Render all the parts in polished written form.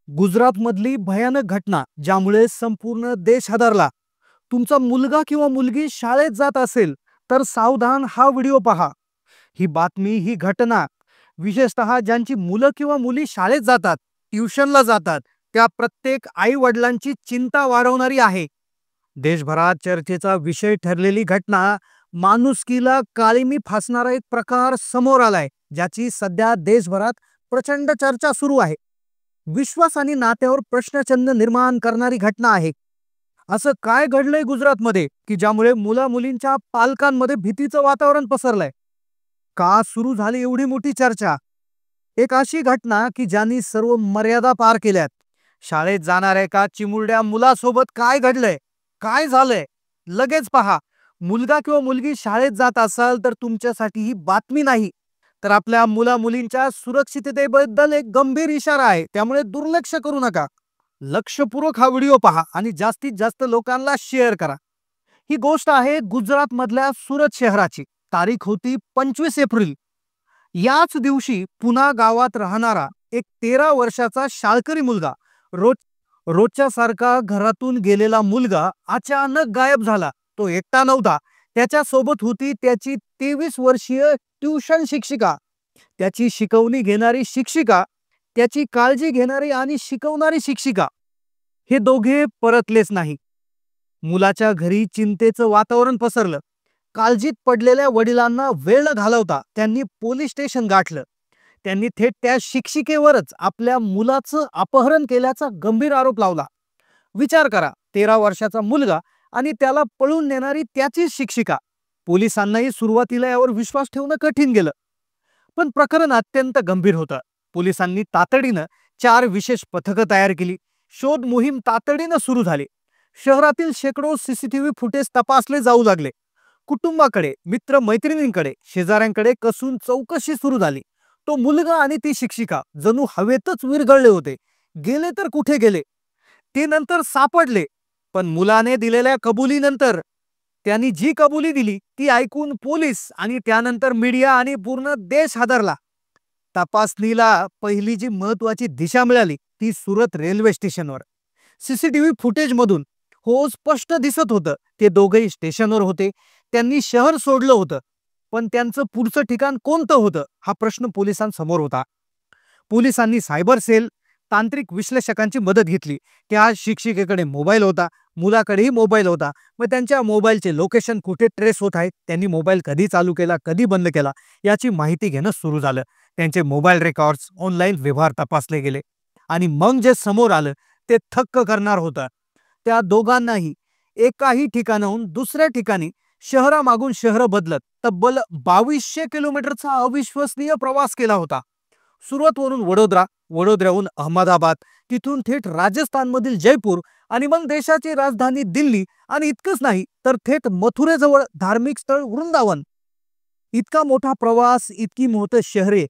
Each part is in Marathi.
गुजरात मधली भयानक घटना ज्यामुळे संपूर्ण देश हादरला। तुमचा मुलगा किंवा मुलगी शाळेत जात असेल तर सावधान, हा व्हिडिओ पहा। ही बातमी, ही घटना विशेषतः ज्यांची मुलं किंवा मुली शाळेत जातात, ट्युशनला जातात, त्या प्रत्येक आई वडिलांची चिंता वाढवणारी आहे। देशभरात चर्चेचा विषय ठरलेली घटना, माणुसकीला काळिमी फासणारा एक प्रकार समोर आलाय, ज्याची सध्या देशभरात प्रचंड चर्चा सुरू आहे। विश्वास आणि नात्यावर प्रश्नचिन्ह निर्माण करणारी घटना आहे। असं काय घडलंय गुजरातमध्ये की ज्यामुळे मुला-मुलींच्या पालकांमध्ये भीतीचं वातावरण पसरलंय? का सुरू झाली एवढी मोठी चर्चा? एक अशी घटना की ज्यांनी सर्व मर्यादा पार केल्यात। शाळेत जाणाऱ्या एका चिमुरड्या मुलासोबत काय घडलंय, काय झालंय, लगेच पहा। मुलगा किंवा मुलगी शाळेत जात असाल तर तुमच्यासाठी ही बातमी नाही, तर आपल्या मुला-मुलींच्या सुरक्षिततेबद्दल एक गंभीर इशारा आहे। त्यामुळे दुर्लक्ष करू नका। लक्षपूर्वक हा व्हिडिओ पहा आणि जास्तीत जास्त लोकांना शेअर करा। ही गोष्ट आहे गुजरात मधल्या सुरत शहराची। तारीख होती 25 एप्रिल। याच दिवशी पुना गावात राहणारा एक 13 वर्षाचा शाळकरी मुलगा, रोज रोजच्या सारखा घरातून गेलेला मुलगा अचानक गायब झाला। तो एकटा नव्हता, त्याच्या सोबत होती त्याची 23 वर्षीय ट्यूशन शिक्षिका, त्याची शिकवणी घेणारी शिक्षिका, त्याची काळजी घेणारी आणि शिकवणारी शिक्षिका। हे दोघे परतलेच नाही। मुलाच्या घरी चिंतेचं वातावरण पसरलं। काळजीत पडलेल्या वडिलांना वेळ न घालवता त्यांनी पोलीस स्टेशन गाठलं। त्यांनी थेट त्या शिक्षिकेवरच आपल्या मुलाचं अपहरण केल्याचा गंभीर आरोप लावला। विचार करा, 13 वर्षाचा मुलगा आणि त्याला पळून नेणारी त्याचीच शिक्षिका। पोलिसांनाही सुरुवातीला यावर विश्वास ठेवणं कठीण गेलं, पण प्रकरण अत्यंत गंभीर होतं। पोलिसांनी तातडीनं 4 विशेष पथकं तयार केली। शोध मोहीम तातडीनं सुरू झाली। शहरातील शेकडो सीसीटीव्ही फुटेज तपासले जाऊ लागले। कुटुंबाकडे, मित्र मैत्रिणींकडे, शेजाऱ्यांकडे कसून चौकशी सुरू झाली। तो मुलगा आणि ती शिक्षिका जणू हवेतच विरघळले होते। गेले तर कुठे गेले? ते नंतर सापडले, पण मुलाने दिलेल्या कबुलीनंतर, त्यांनी जी कबुली दिली ती ऐकून पोलीस आणि त्यानंतर मीडिया आणि पूर्ण देश हादरला। तपासणीला पहिली जी महत्वाची दिशा मिळाली ती सुरत रेल्वे स्टेशनवर। सीसीटीव्ही फुटेजमधून हो स्पष्ट दिसत होतं, ते दोघेही स्टेशनवर होते। त्यांनी शहर सोडलं होतं, पण त्यांचं पुढचं ठिकाण कोणतं होतं हा प्रश्न पोलिसांसमोर होता। पोलिसांनी सायबर सेल, तांत्रिक विश्लेषकांची मदत घेतली। त्या शिक्षिकेकडे मोबाईल होता, मुलाकडेही मोबाईल होता। मग त्यांच्या मोबाईलचे लोकेशन कुठे ट्रेस होत आहेत, त्यांनी मोबाईल कधी चालू केला, कधी बंद केला, याची माहिती घेणं सुरू झालं। त्यांचे मोबाईल रेकॉर्ड्स, ऑनलाईन व्यवहार तपासले गेले आणि मग जे समोर आलं ते थक्क करणार होतं। त्या दोघांनाही एकाही ठिकाणाहून दुसऱ्या ठिकाणी शहरामागून शहर बदलत तब्बल 2200 किलोमीटरचा अविश्वसनीय प्रवास केला होता। सुरतवरून वडोदरा, वडोदऱ्याहून अहमदाबाद, तिथून थेट राजस्थानमधील जयपूर आणि मग देशाची राजधानी दिल्ली, आणि इतकंच नाही तर थेट मथुरेजवळ धार्मिक स्थळ वृंदावन। इतका मोठा प्रवास, इतकी मोठी शहरे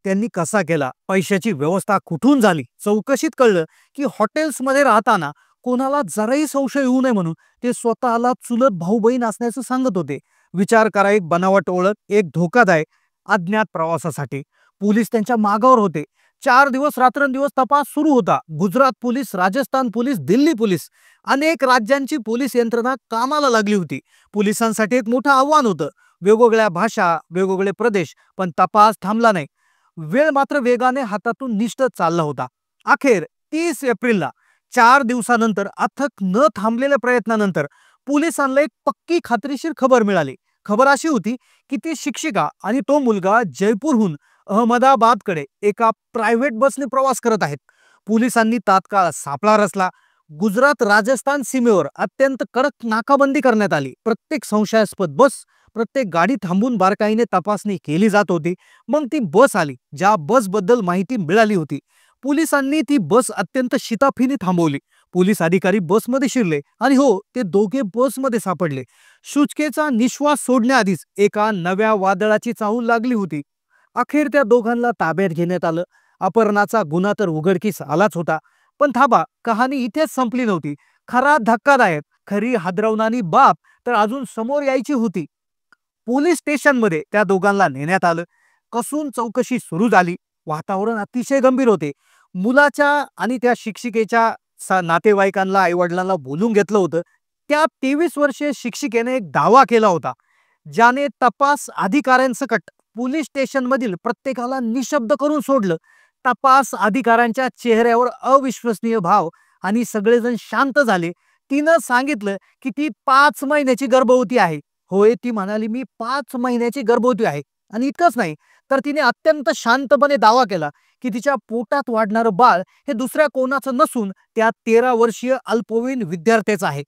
त्यांनी कसा केला? पैशाची व्यवस्था कुठून झाली? चौकशीत कळलं की हॉटेल्समध्ये राहताना कोणाला जराही संशय येऊ नये म्हणून ते स्वतःला चुलत भाऊ बहीण असण्याचं सांगत होते। विचार करा, एक बनावट ओळख, एक धोकादायक अज्ञात प्रवासासाठी। पोलीस त्यांच्या मागावर होते। 4 दिवस रात्रंदिवस तपास सुरू होता। Gujarat police, Rajasthan police, Delhi police, अनेक राज्यांची पोलीस यंत्रणा कामाला लागली होती। पोलिसांसाठी एक मोठं आव्हान होतं। वेगवेगळ्या भाषा, वेगवेगळे प्रदेश, पण तपास थांबला नाही। वेळ मात्र वेगाने हातातून निष्ठत चालला होता। अखेर 30 एप्रिलला, 4 दिवसानंतर, अथक न थांबलेल्या प्रयत्नानंतर पोलिसांना एक पक्की खात्रीशीर खबर मिळाली। खबर अशी होती की ती शिक्षिका आणि तो मुलगा जयपूरहून अहमदाबादकडे एका प्रायव्हेट बसने प्रवास करत आहेत। पोलिसांनी तात्काळ सापळा रचला। गुजरात राजस्थान सीमेवर अत्यंत कडक नाकाबंदी करण्यात आली। प्रत्येक संशयास्पद बस, प्रत्येक गाडी थांबून बारकाईने तपासणी केली जात होती। मग ती बस आली ज्या बसबद्दल माहिती मिळाली होती। पोलिसांनी ती बस अत्यंत शिताफीने थांबवली। पोलीस अधिकारी बसमध्ये शिरले आणि हो, ते दोघे बसमध्ये सापडले। शुचकेचा निश्वास सोडण्याआधीच एका नव्या वादळाची चाहूल लागली होती। अखेर त्या दोघांना ताब्यात घेण्यात आलं। अपहरणाचा गुन्हा तर उघडकीस आलाच होता। पण थांबा, कहाणी इथेच संपली नव्हती। खरा धक्कादायक, खरी हादरवणारी बाब तर अजून समोर यायची होती। पोलीस स्टेशनमध्ये त्या दोघांना नेण्यात आलं। कसून चौकशी सुरू झाली। वातावरण अतिशय गंभीर होते। मुलाच्या आणि त्या शिक्षिकेच्या नातेवाईकांना आईवडिलांना बोलून घेतलं होतं. त्या 23 वर्षीय शिक्षिकेने एक दावा केला होता, ज्याने तपास अधिकाऱ्यांसकट पोलीस स्टेशनमधील प्रत्येकाला निशब्द करून सोडलं. तपास अधिकाऱ्यांच्या चेहऱ्यावर अविश्वसनीय भाव आणि सगळेजण शांत झाले. तिनं सांगितलं की ती 5 महिन्याची गर्भवती आहे. होय, ती म्हणाली मी 5 महिन्याची गर्भवती आहे. आणि इतकंच नाही, तर तिने अत्यंत शांतपणे दावा केला की तिच्या पोटात वाढणारं बाळ हे दुसऱ्या कोणाचं नसून त्या 13 वर्षीय अल्पवयीन विद्यार्थ्याचं आहे.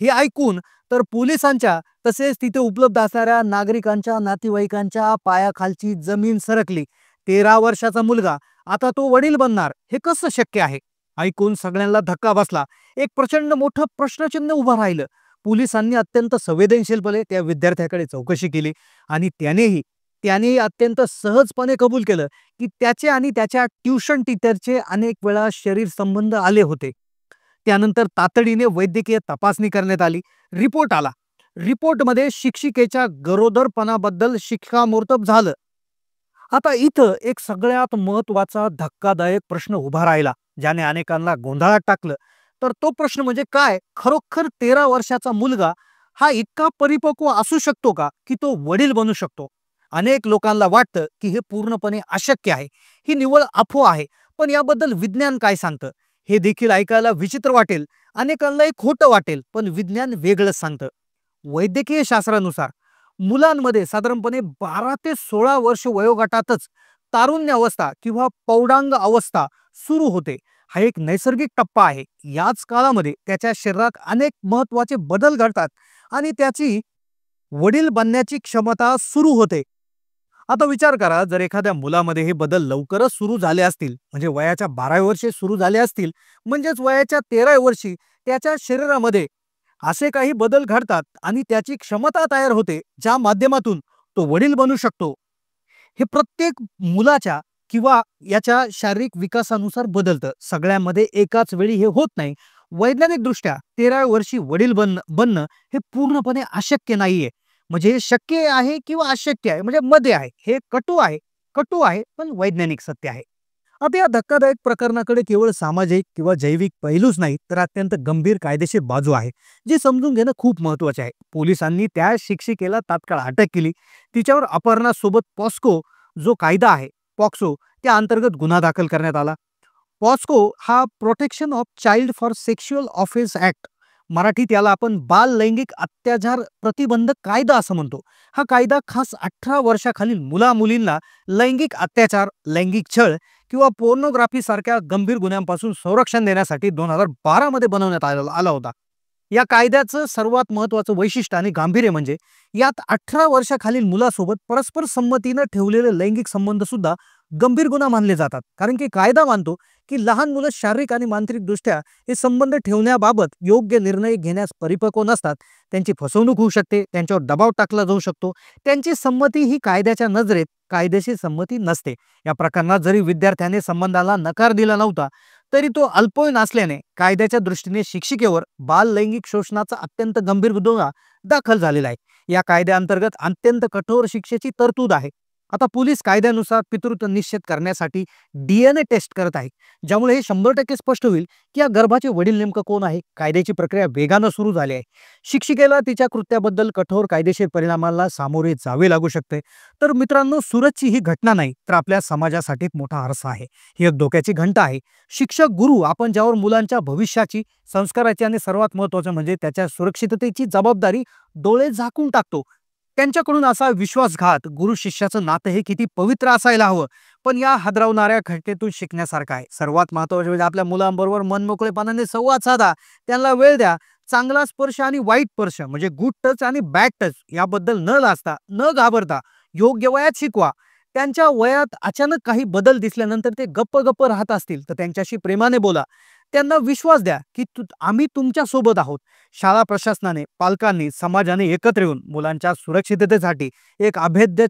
हे ऐकून तर पोलिसांच्या तसेच तिथे उपलब्ध असणाऱ्या नागरिकांच्या नातेवाईकांच्या पायाखालची जमीन सरकली. 13 वर्षाचा मुलगा आता तो वडील बनणार, हे कसं शक्य आहे? ऐकून सगळ्यांना धक्का बसला. एक प्रचंड मोठं प्रश्नचिन्ह उभं राहिलं. पोलिसांनी अत्यंत संवेदनशीलपणे त्या विद्यार्थ्याकडे चौकशी केली आणि त्यानेही अत्यंत सहजपणे कबूल केलं की त्याचे आणि त्याच्या ट्युशन टीचरचे अनेक वेळा शरीर संबंध आले होते. त्यानंतर तातडीने वैद्यकीय तपासणी करण्यात आली. रिपोर्ट आला. रिपोर्टमध्ये शिक्षिकेच्या गरोदरपणाबद्दल शिक्कामोर्तब झालं. आता इथं एक सगळ्यात महत्वाचा धक्कादायक प्रश्न उभा राहिला, ज्याने अनेकांना गोंधळात टाकलं. तर तो प्रश्न म्हणजे काय, खरोखर 13 वर्षाचा मुलगा हा इतका परिपक्व असू शकतो का की तो वडील बनू शकतो? अनेक लोकांना वाटतं की हे पूर्णपणे अशक्य आहे, ही निव्वळ अफवा आहे. पण याबद्दल विज्ञान काय सांगतं हे देखील ऐकायला विचित्र वाटेल, अनेकांनाही खोटं वाटेल, पण विज्ञान वेगळंच सांगतं. वैद्यकीय शास्त्रानुसार मुलांमध्ये साधारणपणे 12 ते 16 वर्ष वयोगटातच तारुण्य अवस्था किंवा पौंडांग अवस्था सुरू होते. हा एक नैसर्गिक टप्पा आहे. याच काळामध्ये त्याच्या शरीरात अनेक महत्वाचे बदल घडतात आणि त्याची वडील बनण्याची क्षमता सुरू होते. आता विचार करा, जर एखाद्या मुलामध्ये हे बदल लवकरच सुरू झाले असतील, म्हणजे वयाच्या 12व्या वर्षी सुरू झाले असतील, म्हणजेच वयाच्या 13व्या वर्षी त्याच्या शरीरामध्ये असे काही बदल घडतात आणि त्याची क्षमता तयार होते, ज्या माध्यमातून तो वडील बनू शकतो. हे प्रत्येक मुलाच्या किंवा याच्या शारीरिक विकासानुसार बदलतं. सगळ्यांमध्ये एकाच वेळी हे होत नाही. वैज्ञानिक दृष्ट्या 13व्या वर्षी वडील बनणं हे पूर्णपणे अशक्य नाहीये. म्हणजे हे शक्य आहे किंवा अशक्य आहे, म्हणजे मध्ये आहे. हे कटू आहे पण वैज्ञानिक सत्य आहे. आता या धक्कादायक प्रकरणाकडे केवळ सामाजिक किंवा जैविक पैलूच नाही, तर अत्यंत गंभीर कायदेशीर बाजू आहे, जी समजून घेणं खूप महत्वाचे आहे. पोलिसांनी त्या शिक्षिकेला तात्काळ अटक केली. तिच्यावर अपहरणासोबत पॉस्को जो कायदा आहे, पॉक्सो, त्या अंतर्गत गुन्हा दाखल करण्यात आला. पॉस्को हा protection of child for sexual offence act, मराठीत याला आपण बाल लैंगिक अत्याचार प्रतिबंधक कायदा असं म्हणतो. हा कायदा खास 18 वर्षाखालील मुला-मुलींना लैंगिक अत्याचार, लैंगिक छळ किंवा पोर्नोग्राफी सारख्या गंभीर गुन्ह्यांपासून संरक्षण देण्यासाठी 2012 मध्ये बनवण्यात आला होता. या कायद्याचं सर्वात महत्वाचं वैशिष्ट्य आणि गांभीर्य म्हणजे यात 18 वर्षाखालील मुलासोबत परस्पर संमतीनं ठेवलेले लैंगिक संबंध सुद्धा गंभीर गुन्हा मानले जातात. कारण की कायदा मानतो की लहान मुलं शारीरिक आणि मानसिक दृष्ट्या हे संबंध ठेवण्याबाबत योग्य निर्णय घेण्यास परिपक्व नसतात. त्यांची फसवणूक होऊ शकते, त्यांच्यावर दबाव टाकला जाऊ शकतो. त्यांची संमती ही कायद्याच्या नजरेत कायदेशीर संमती नसते. या प्रकरणात जरी विद्यार्थ्याने संबंधाला नकार दिला नव्हता, तरी तो अल्पवयीन असल्याने कायद्याच्या दृष्टीने शिक्षिकेवर बाल लैंगिक शोषणाचा अत्यंत गंभीर गुन्हा दाखल झालेला आहे. या कायद्याअंतर्गत अत्यंत कठोर शिक्षेची तरतूद आहे. आता पोलीस कायद्यानुसार पितृत्व निश्चित करण्यासाठी DNA टेस्ट करत आहे, ज्यामुळे हे 100% स्पष्ट होईल की या गर्भाचे वडील नेमकं कोण आहे. कायद्याची प्रक्रिया वेगानं सुरू झाली आहे. शिक्षिकेला तिच्या कृत्याबद्दल कठोर कायदेशीर परिणामाला सामोरे जावे लागू शकते. तर मित्रांनो, सुरतची ही घटना नाही, तर आपल्या समाजासाठी एक मोठा आरसा आहे. ही एक धोक्याची घंटा आहे. शिक्षक, गुरु, आपण ज्यावर मुलांच्या भविष्याची, संस्काराची आणि सर्वात महत्वाचं म्हणजे त्याच्या सुरक्षिततेची जबाबदारी डोळे झाकून टाकतो. त्यांच्याकडून असा विश्वासघात, गुरु शिष्याचं नातं हे किती पवित्र असायला हवं, पण या हादरवणाऱ्या घटनेतून शिकण्यासारखं आहे. सर्वात महत्त्वाचं म्हणजे आपल्या मुलांबरोबर मनमोकळेपणाने संवाद साधा, त्यांना वेळ द्या. चांगला स्पर्श आणि वाईट स्पर्श म्हणजे गुड टच आणि बॅड टच याबद्दल न लाजता, न घाबरता योग्य वयात शिकवा. त्यांच्या वयात अचानक काही बदल दिसल्यानंतर ते गप्प गप्प राहत असतील तर त्यांच्याशी प्रेमाने बोला. त्यांना विश्वास द्या की आम्ही तुमच्या सोबत आहोत. शाळा प्रशासनाने, पालकांनी, समाजाने एकत्र येऊन मुलांच्या सुरक्षिततेसाठी एक अभेद्य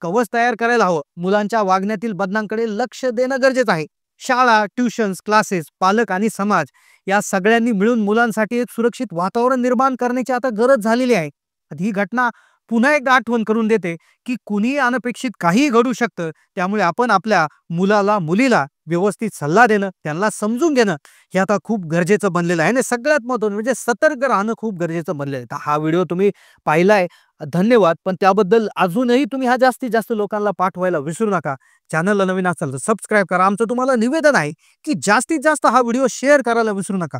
कवच तयार करायला हवं. मुलांच्या वागण्यातील बदलांकडे लक्ष देणं गरजेचं आहे. शाळा, ट्युशन्स, क्लासेस, पालक आणि समाज या सगळ्यांनी मिळून मुलांसाठी एक सुरक्षित वातावरण निर्माण करण्याची आता गरज झालेली आहे. ही घटना पुन्हा एकदा आठवण करून देते की कुणीही अनपेक्षित काहीही घडू शकतं. त्यामुळे आपण आपल्या मुलाला, मुलीला व्यवस्थित सल्ला देणं, त्यांना समजून घेणं हे आता खूप गरजेचं बनलेलं आहे आणि सगळ्यात महत्त्वाचं म्हणजे सतर्क राहणं खूप गरजेचं बनलेलं आहे. तर हा व्हिडिओ तुम्ही पाहिलाय, धन्यवाद. पण त्याबद्दल अजूनही तुम्ही हा जास्तीत जास्त लोकांना पाठवायला विसरू नका. चॅनलला नवीन असाल तर सबस्क्राईब करा. आमचं तुम्हाला निवेदन आहे की जास्तीत जास्त हा व्हिडिओ शेअर करायला विसरू नका.